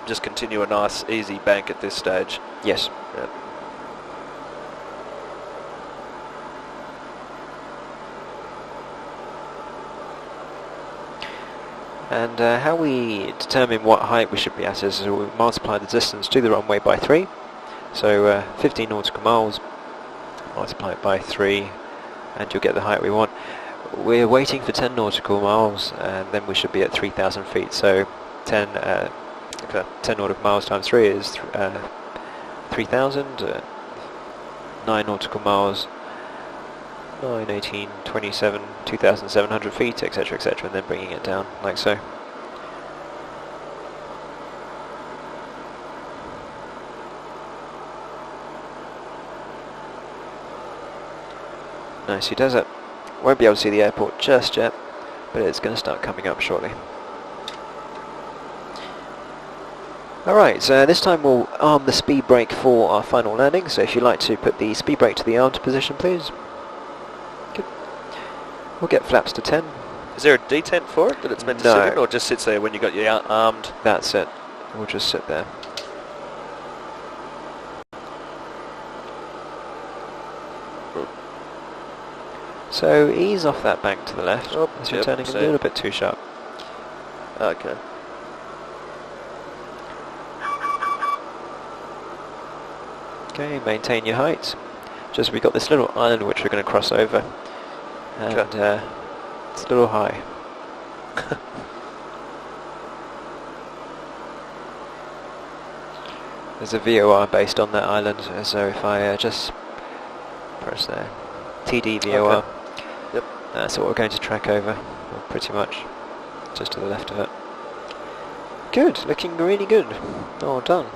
just continue a nice easy bank at this stage. Yes. Yep. And how we determine what height we should be at is we multiply the distance to the runway by 3. So 15 nautical miles, multiply it by 3, and you'll get the height we want. We're waiting for 10 nautical miles, and then we should be at 3,000 feet. So 10 nautical miles times 3 is 3,000. 9 nautical miles, 9, 18, 27, 2,700 feet, etc., etc., and then bringing it down like so. Nicely does it. Won't be able to see the airport just yet, but it's going to start coming up shortly. Alright, so this time we'll arm the speed brake for our final landing, so if you'd like to put the speed brake to the armed position, please. Good. We'll get flaps to 10. Is there a detent for it that it's meant to No. sit in, or just sits there when you got your armed? That's it. We'll just sit there. So ease off that bank to the left, Oh, as you're yep, turning a see. little bit too sharp. Okay. Okay, maintain your height. Just we've got this little island which we're going to cross over, and it's a little high. There's a VOR based on that island, so if I just press there, TD VOR, Okay. Yep. that's what we're going to track over, well, pretty much, just to the left of it. Good, looking really good. All done.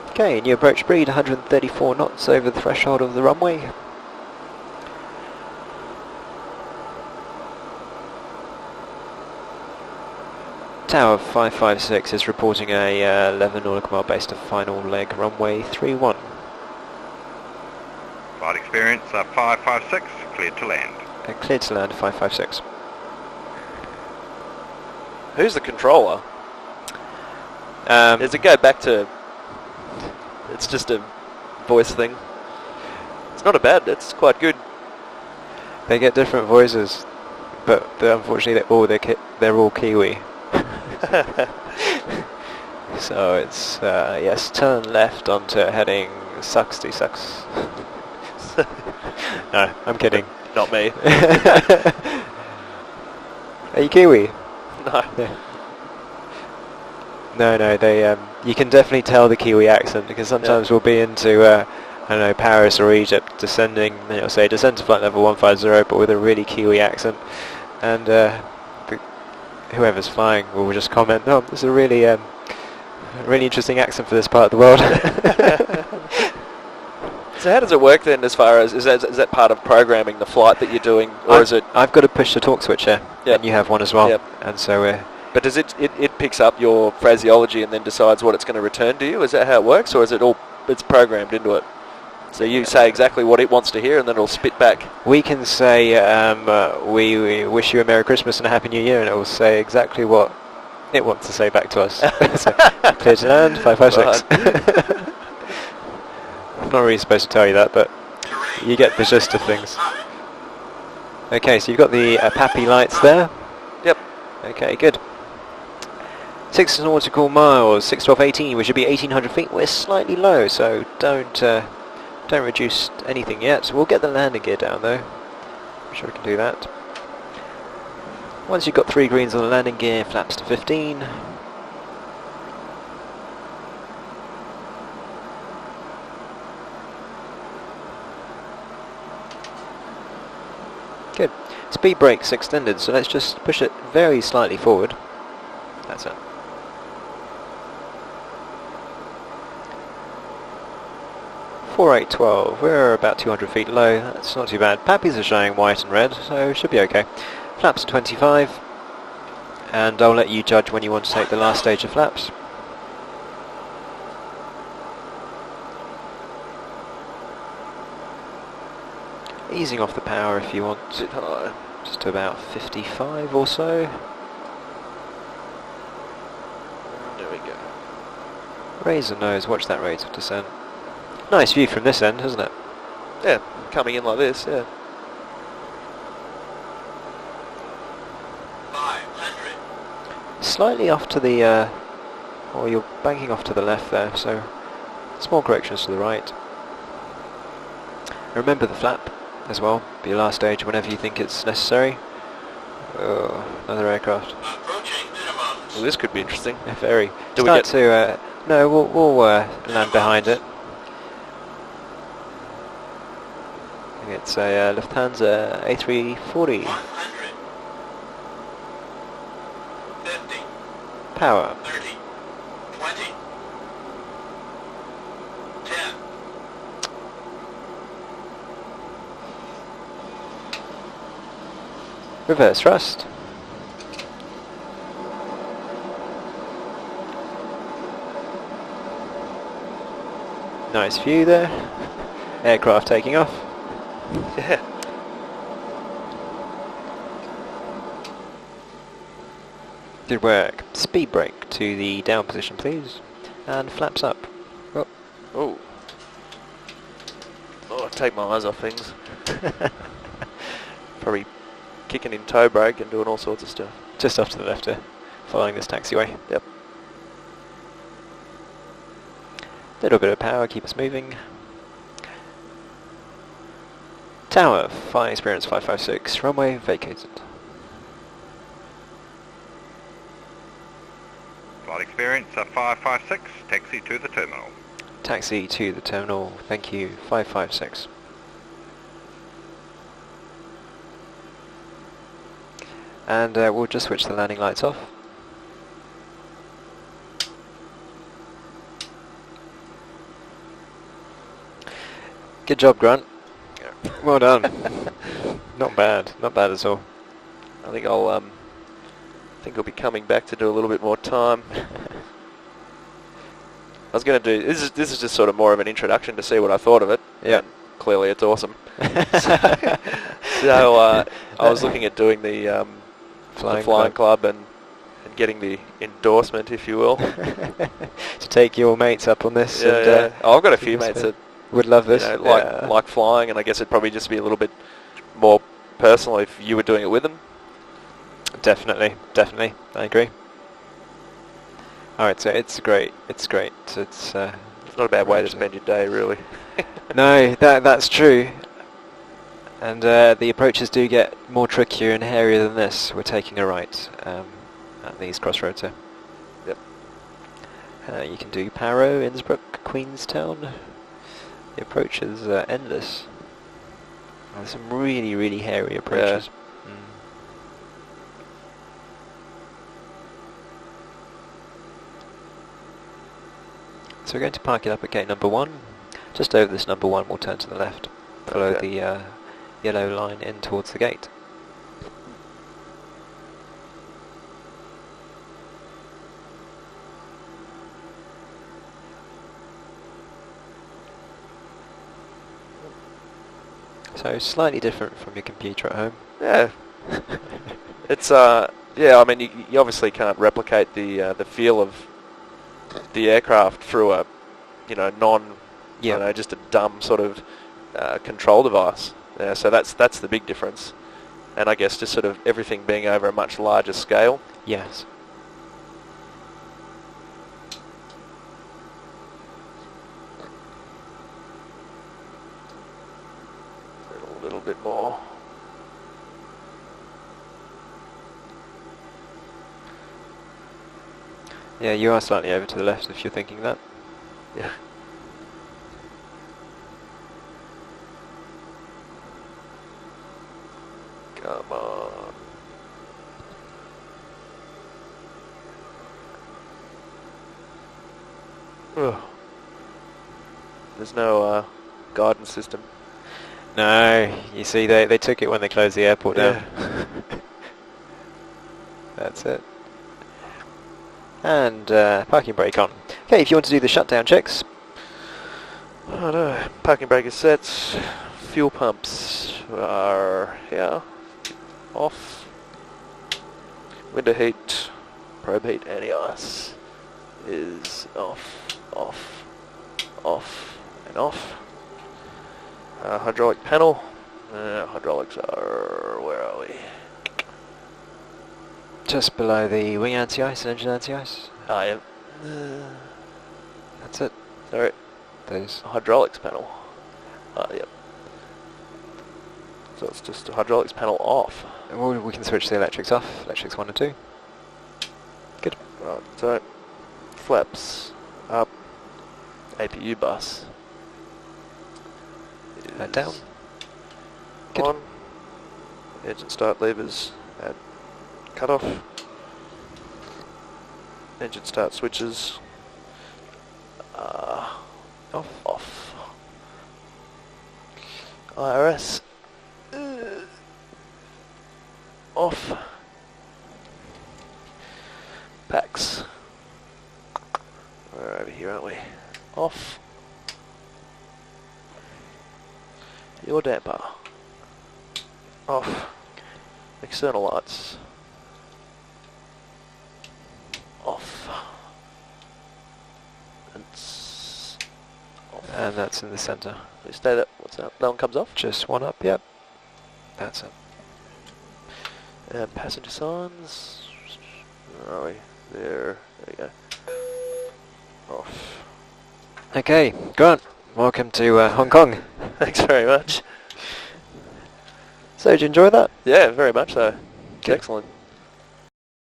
Okay, new approach speed 134 knots over the threshold of the runway. Tower 556 is reporting a 11 nautical mile base to final leg runway 31. Flight experience 556, cleared to land. Cleared to land 556. Who's the controller? Um, Does it go back to... It's just a voice thing. It's not a bad, it's quite good. They get different voices, but unfortunately they're all Kiwi. So it's yes, turn left onto heading 66. No, I'm kidding. Not me. Are you Kiwi? No. Yeah. No, they. You can definitely tell the Kiwi accent because sometimes we'll be into, I don't know, Paris or Egypt, descending. And it'll say descend to flight level 150, but with a really Kiwi accent, and whoever's flying will just comment, "Oh, this is a really interesting accent for this part of the world." So how does it work then? As far as is that part of programming the flight that you're doing, or is it? I've got to push the talk switcher, Yep. and you have one as well, Yep. and so. But does it picks up your phraseology and then decides what it's going to return to you? Is that how it works, or is it all it's programmed into it? So you say exactly what it wants to hear, and then it'll spit back. We can say we wish you a Merry Christmas and a Happy New Year, and it will say exactly what it wants to say back to us. So, clear to land 556. I'm not really supposed to tell you that, but you get the gist of things. Okay, so you've got the PAPI lights there. Yep. Okay, good. 6 nautical miles, 612.18. We should be 1,800 feet. We're slightly low, so don't reduce anything yet. We'll get the landing gear down though. I'm sure we can do that. Once you've got 3 greens on the landing gear, flaps to 15. Good. Speed brake's extended, so let's just push it very slightly forward. That's it. .4812. We're about 200 feet low. That's not too bad. Pappies are showing white and red, so should be okay. Flaps 25, and I'll let you judge when you want to take the last stage of flaps. Easing off the power if you want, just to about 55 or so. There we go. Raise the nose, watch that rate of descent. Nice view from this end, isn't it? Yeah, coming in like this. Yeah. 500. Slightly off to the, or you're banking off to the left there, so small corrections to the right. Remember the flap as well, be your last stage whenever you think it's necessary. Oh, another aircraft. Approaching minimums. Well, this could be interesting. Yeah, very. Do we Start get- to, no, we'll land behind it. It's a Lufthansa A340 100. 50. power. 30. 20. 10. Reverse thrust. Nice view there. Aircraft taking off. Yeah. Good work. Speed brake to the down position, please. And flaps up. Oh. Oh. Oh, take my eyes off things. Probably kicking in toe brake and doing all sorts of stuff. Just off to the left here, following this taxiway. Yep. Little bit of power, keep us moving. Tower, flying experience 556, runway vacated. Flight experience 556, taxi to the terminal. Taxi to the terminal, thank you, 556. And we'll just switch the landing lights off. Good job, Grunt. Well done. Not bad at all. I think I'll think I'll be coming back to do a little bit more time. I was going to do this is just sort of more of an introduction to see what I thought of it. Yeah. And clearly it's awesome. So I was looking at doing the flying club and getting the endorsement, if you will. To take your mates up on this. Yeah, and, yeah. I've got a few mates that would love this. you know, like flying, and I guess it'd probably just be a little bit more personal if you were doing it with them. Definitely, I agree. Alright, so it's great. It's It's not a bad way to spend your day, really. no, that's true. And the approaches do get more trickier and hairier than this. We're taking a right at these crossroads here. Yep. You can do Paro, Innsbruck, Queenstown. The approach is endless. There's some really, really hairy approaches. Yeah. So we're going to park it up at gate number 1. Just over this number 1 we'll turn to the left. Follow the yellow line in towards the gate. So slightly different from your computer at home. Yeah. It's yeah. I mean, you obviously can't replicate the feel of the aircraft through a just a dumb sort of control device. Yeah, so that's the big difference. And I guess just sort of everything being over a much larger scale. Yes. A little bit more. Yeah, you are slightly over to the left if you're thinking that. Yeah. Come on. Ugh. There's no guidance system. No, you see they took it when they closed the airport down. That's it. And parking brake on. Okay, if you want to do the shutdown checks. Oh no, parking brake is set. Fuel pumps are off. Window heat, probe heat, anti-ice is off, and off. Hydraulic panel. Hydraulics are, where are we? Just below the wing anti-ice and engine anti-ice. Ah, yeah. That's it. Alright. Those. Hydraulics panel. Yep. So it's just the hydraulics panel off. Well, we can switch the electrics off. Electrics 1 and 2. Good. Right, so flaps up. APU bus. Down. Good. On. Engine start levers at cutoff. Engine start switches off. IRS off. Packs. We're over here, aren't we? Off. Your damper off. External lights off. It's off. And that's in the centre. We stay that. What's that? That one comes off. Just one up, yep. That's it. And passenger signs. Where are we? There we go. Off. Okay, Grant, welcome to Hong Kong. Thanks very much. So, did you enjoy that? Yeah, very much so. Good. Excellent.